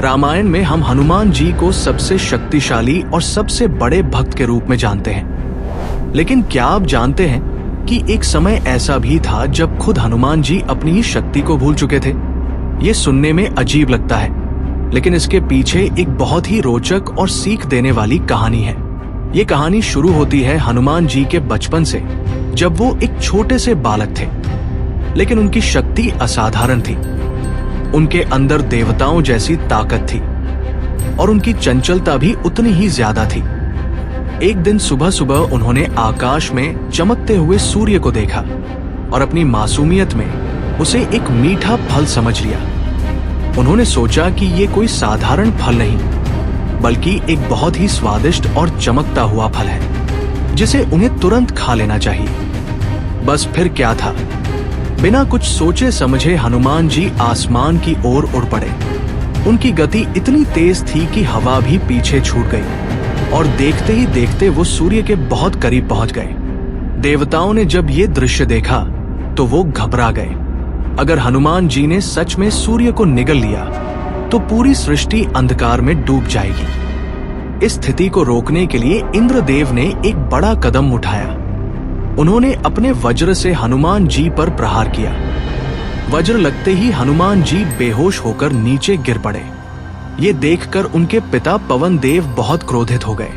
रामायण में हम हनुमान जी को सबसे शक्तिशाली और सबसे बड़े भक्त के रूप में जानते हैं। लेकिन क्या आप जानते हैं कि एक समय ऐसा भी था जब खुद हनुमान जी अपनी ही शक्ति को भूल चुके थे? ये सुनने में अजीब लगता है, लेकिन इसके पीछे एक बहुत ही रोचक और सीख देने वाली कहानी है। ये कहानी शुरू होती है हनुमान जी के बचपन से, जब वो एक छोटे से बालक थे, लेकिन उनकी शक्ति असाधारण थी। उनके अंदर देवताओं जैसी ताकत थी और उनकी चंचलता भी उतनी ही ज्यादा थी। एक दिन सुबह सुबह उन्होंने आकाश में चमकते हुए सूर्य को देखा और अपनी मासूमियत में उसे एक मीठा फल समझ लिया। उन्होंने सोचा कि ये कोई साधारण फल नहीं, बल्कि एक बहुत ही स्वादिष्ट और चमकता हुआ फल है, जिसे उन्हें तुरंत खा लेना चाहिए। बस फिर क्या था, बिना कुछ सोचे समझे हनुमान जी आसमान की ओर उड़ पड़े। उनकी गति इतनी तेज थी कि हवा भी पीछे छूट गई और देखते ही देखते वो सूर्य के बहुत करीब पहुंच गए। देवताओं ने जब ये दृश्य देखा तो वो घबरा गए। अगर हनुमान जी ने सच में सूर्य को निगल लिया तो पूरी सृष्टि अंधकार में डूब जाएगी। इस स्थिति को रोकने के लिए इंद्रदेव ने एक बड़ा कदम उठाया। उन्होंने अपने वज्र से हनुमान जी पर प्रहार किया। वज्र लगते ही हनुमान जी बेहोश होकर नीचे गिर पड़े। ये देखकर उनके पिता पवन देव बहुत क्रोधित हो गए।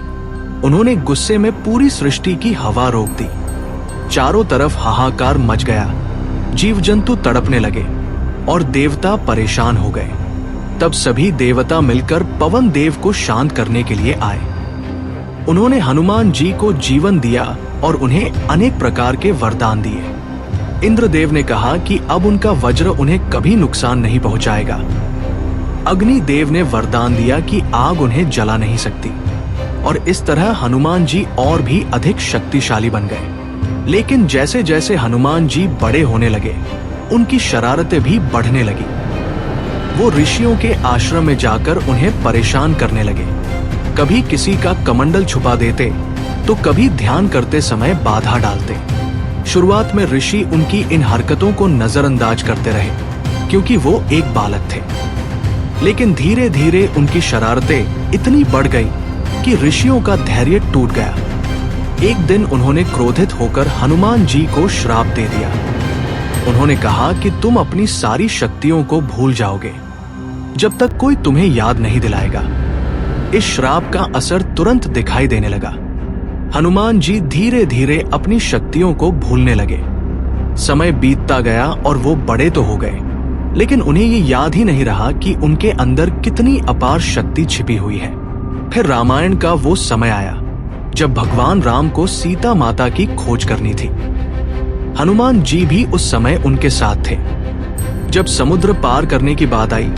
उन्होंने गुस्से में पूरी सृष्टि की हवा रोक दी। चारों तरफ हाहाकार मच गया, जीव जंतु तड़पने लगे और देवता परेशान हो गए। तब सभी देवता मिलकर पवन देव को शांत करने के लिए आए। उन्होंने हनुमान जी को जीवन दिया और उन्हें अनेक प्रकार के वरदान दिए। इंद्रदेव ने कहा कि अब उनका वज्र उन्हें कभी नुकसान नहीं पहुंचाएगा। अग्निदेव ने वरदान दिया कि आग उन्हें जला नहीं सकती, और इस तरह हनुमान जी और भी अधिक शक्तिशाली बन गए। लेकिन जैसे जैसे हनुमान जी बड़े होने लगे, उनकी शरारतें भी बढ़ने लगी। वो ऋषियों के आश्रम में जाकर उन्हें परेशान करने लगे। कभी किसी का कमंडल छुपा देते तो कभी ध्यान करते समय बाधा डालते। शुरुआत में ऋषि उनकी इन हरकतों को नजरअंदाज करते रहे, क्योंकि वो एक बालक थे। लेकिन धीरे धीरे उनकी शरारतें इतनी बढ़ गई कि ऋषियों का धैर्य टूट गया। एक दिन उन्होंने क्रोधित होकर हनुमान जी को श्राप दे दिया। उन्होंने कहा कि तुम अपनी सारी शक्तियों को भूल जाओगे जब तक कोई तुम्हें याद नहीं दिलाएगा। इस श्राप का असर तुरंत दिखाई देने लगा। हनुमान जी धीरे धीरे अपनी शक्तियों को भूलने लगे। समय बीतता गया और वो बड़े तो हो गए, लेकिन उन्हें ये याद ही नहीं रहा कि उनके अंदर कितनी अपार शक्ति छिपी हुई है। फिर रामायण का वो समय आया जब भगवान राम को सीता माता की खोज करनी थी। हनुमान जी भी उस समय उनके साथ थे। जब समुद्र पार करने की बात आई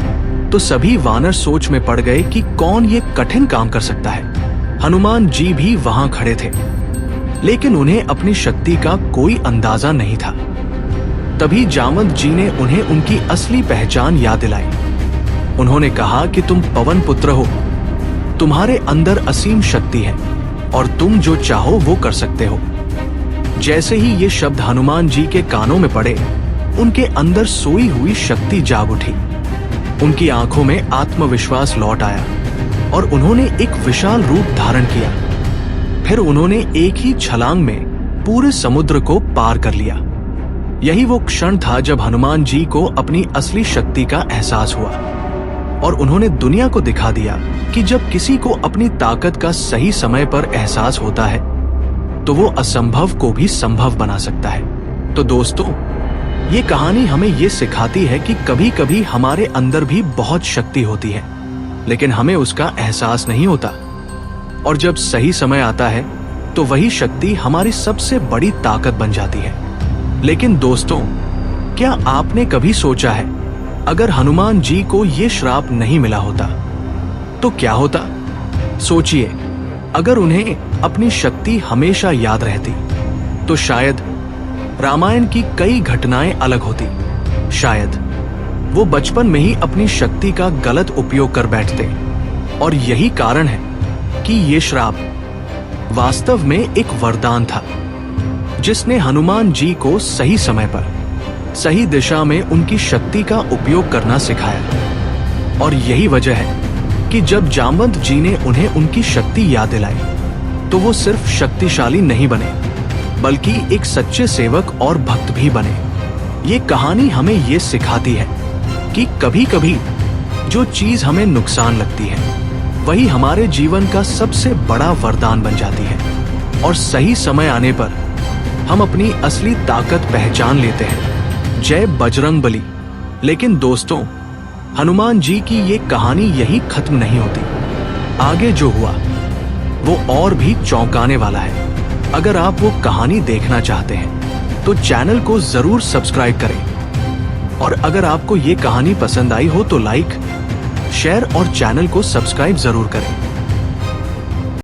तो सभी वानर सोच में पड़ गए कि कौन ये कठिन काम कर सकता है। हनुमान जी भी वहां खड़े थे, लेकिन उन्हें अपनी शक्ति का कोई अंदाजा नहीं था। तभी जामवंत जी ने उन्हें उनकी असली पहचान याद दिलाई। उन्होंने कहा कि तुम पवन पुत्र हो, तुम्हारे अंदर असीम शक्ति है और तुम जो चाहो वो कर सकते हो। जैसे ही ये शब्द हनुमान जी के कानों में पड़े, उनके अंदर सोई हुई शक्ति जाग उठी। उनकी आंखों में आत्मविश्वास लौट आया और उन्होंने एक विशाल रूप धारण किया। फिर उन्होंने एक ही छलांग में पूरे समुद्र को पार कर लिया। यही वो क्षण था जब हनुमान जी को अपनी असली शक्ति का एहसास हुआ और उन्होंने दुनिया को दिखा दिया कि जब किसी को अपनी ताकत का सही समय पर एहसास होता है तो वो असंभव को भी संभव बना सकता है। तो दोस्तों, ये कहानी हमें ये सिखाती है कि कभी कभी हमारे अंदर भी बहुत शक्ति होती है, लेकिन हमें उसका एहसास नहीं होता, और जब सही समय आता है तो वही शक्ति हमारी सबसे बड़ी ताकत बन जाती है। लेकिन दोस्तों, क्या आपने कभी सोचा है अगर हनुमान जी को ये श्राप नहीं मिला होता तो क्या होता? सोचिए, अगर उन्हें अपनी शक्ति हमेशा याद रहती तो शायद रामायण की कई घटनाएं अलग होती। शायद वो बचपन में ही अपनी शक्ति का गलत उपयोग कर बैठते, और यही कारण है कि ये श्राप वास्तव में एक वरदान था, जिसने हनुमान जी को सही समय पर सही दिशा में उनकी शक्ति का उपयोग करना सिखाया। और यही वजह है कि जब जामवंत जी ने उन्हें उनकी शक्ति याद दिलाई तो वो सिर्फ शक्तिशाली नहीं बने बल्कि एक सच्चे सेवक और भक्त भी बने। ये कहानी हमें ये सिखाती है कि कभी कभी जो चीज हमें नुकसान लगती है वही हमारे जीवन का सबसे बड़ा वरदान बन जाती है और सही समय आने पर हम अपनी असली ताकत पहचान लेते हैं। जय बजरंगबली। लेकिन दोस्तों, हनुमान जी की ये कहानी यही खत्म नहीं होती। आगे जो हुआ वो और भी चौंकाने वाला है। अगर आप वो कहानी देखना चाहते हैं तो चैनल को जरूर सब्सक्राइब करें और अगर आपको ये कहानी पसंद आई हो तो लाइक, शेयर और चैनल को सब्सक्राइब जरूर करें।